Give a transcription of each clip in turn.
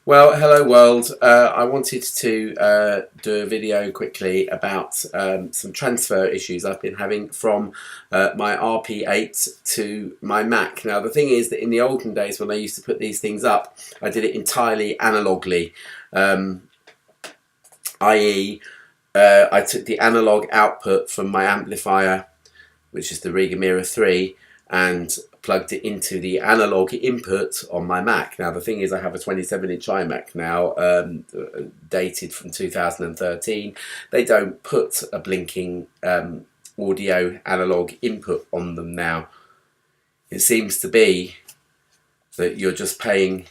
Well, hello world. I wanted to do a video quickly about some transfer issues I've been having from my RP8 to my Mac. Now, the thing is that in the olden days when I used to put these things up, I did it entirely analogly, i.e. I took the analog output from my amplifier, which is the Rega RP8, and plugged it into the analog input on my Mac. Now the thing is, I have a 27-inch iMac now, dated from 2013. They don't put a blinking audio analog input on them now. It seems to be that you're just paying,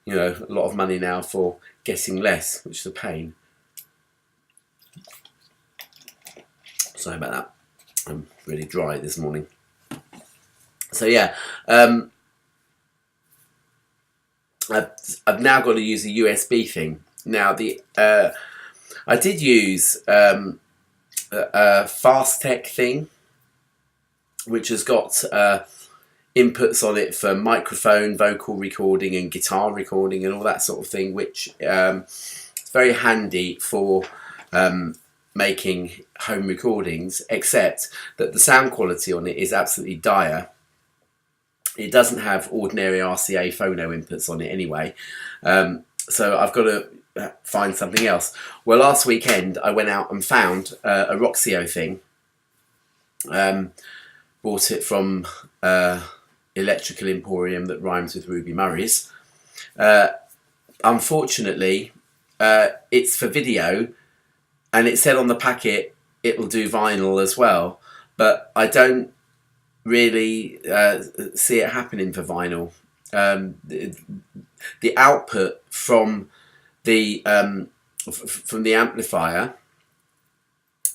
a lot of money now for getting less, which is a pain. Sorry about that. I'm really dry this morning. So yeah, I've now got to use a USB thing. Now I did use a Fast-Tech thing, which has got inputs on it for microphone, vocal recording and guitar recording and all that sort of thing, which is very handy for making home recordings, except that the sound quality on it is absolutely dire. It doesn't have ordinary RCA phono inputs on it anyway, so I've got to find something else. Well, last weekend I went out and found a Roxio thing. Bought it from Electrical Emporium that rhymes with Ruby Murray's. Unfortunately, it's for video, and it said on the packet it'll do vinyl as well, but I don't really see it happening for vinyl. The output from the amplifier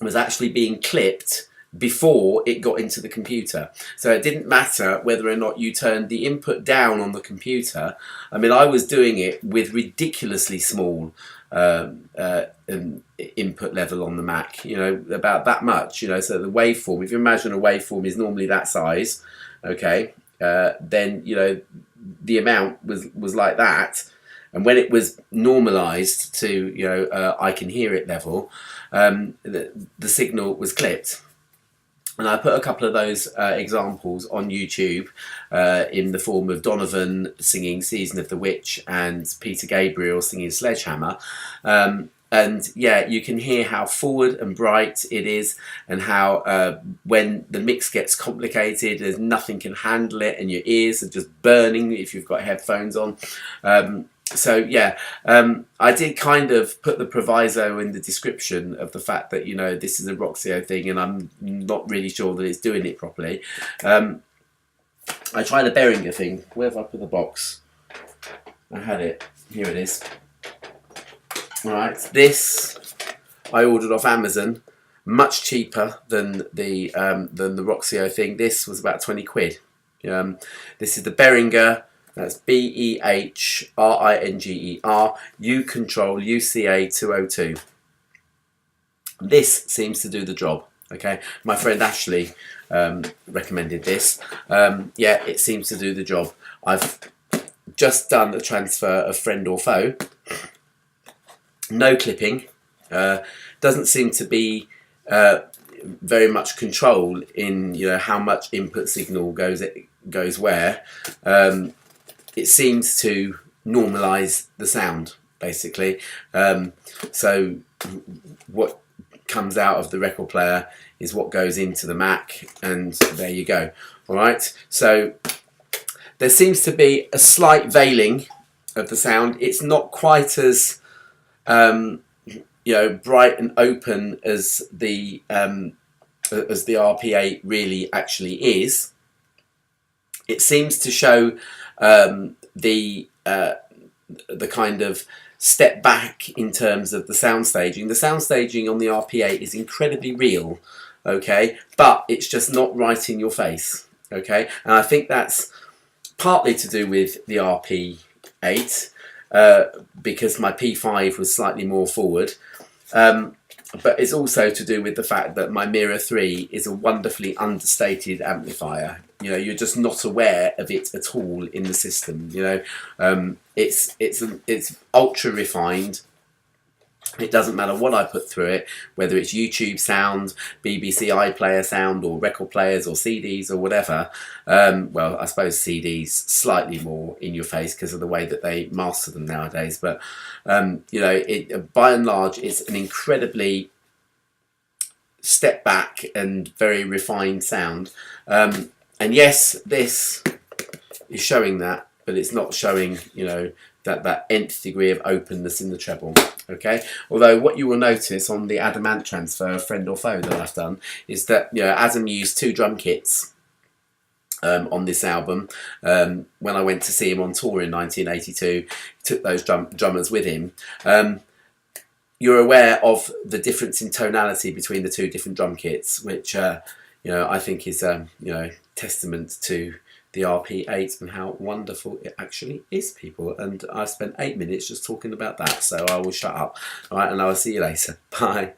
was actually being clipped before it got into the computer, so it didn't matter whether or not you turned the input down on the computer. I mean, I was doing it with ridiculously small input level on the Mac, about that much, so the waveform, if you imagine a waveform is normally that size, okay, then the amount was like that, and when it was normalized to I can hear it level, the signal was clipped. And I put a couple of those examples on YouTube in the form of Donovan singing Season of the Witch and Peter Gabriel singing Sledgehammer. And yeah, you can hear how forward and bright it is, and how when the mix gets complicated, there's nothing can handle it, and your ears are just burning if you've got headphones on. So yeah, I did kind of put the proviso in the description of the fact that this is a Roxio thing, and I'm not really sure that it's doing it properly. I tried a Behringer thing. Where have I put the box? I had it. Here it is. All right, this I ordered off Amazon, much cheaper than the Roxio thing. This was about 20 quid. This is the Behringer. That's BEHRINGER U-Control UCA 202. This seems to do the job. Okay, my friend Ashley recommended this. Yeah, it seems to do the job. I've just done the transfer of friend or foe. No clipping. Doesn't seem to be very much control in how much input signal goes where. It seems to normalise the sound, basically. So what comes out of the record player is what goes into the Mac, and there you go. All right. So there seems to be a slight veiling of the sound. It's not quite as bright and open as the RP8 really actually is. It seems to show the kind of step back in terms of the sound staging. The sound staging on the RP8 is incredibly real, okay, but it's just not right in your face, okay, and I think that's partly to do with the RP8 because my P5 was slightly more forward. but it's also to do with the fact that my Mirror 3 is a wonderfully understated amplifier. You know, you're just not aware of it at all in the system. You know, it's ultra refined. It doesn't matter what I put through it, whether it's YouTube sound, BBC iPlayer sound, or record players, or CDs, or whatever. Well, I suppose CDs slightly more in your face because of the way that they master them nowadays. But you know, by and large, it's an incredibly step back and very refined sound. And yes, this is showing that, but it's not showing, you know, that nth degree of openness in the treble. Okay, although what you will notice on the Adamant transfer, friend or foe, that I've done, is that, you know, Adam used 2 drum kits on this album. When I went to see him on tour in 1982, he took those drummers with him. You're aware of the difference in tonality between the 2 different drum kits, which you know, I think is you know, testament to the RP8 and how wonderful it actually is, people. And I spent 8 minutes just talking about that, so I will shut up. All right, and I will see you later. Bye.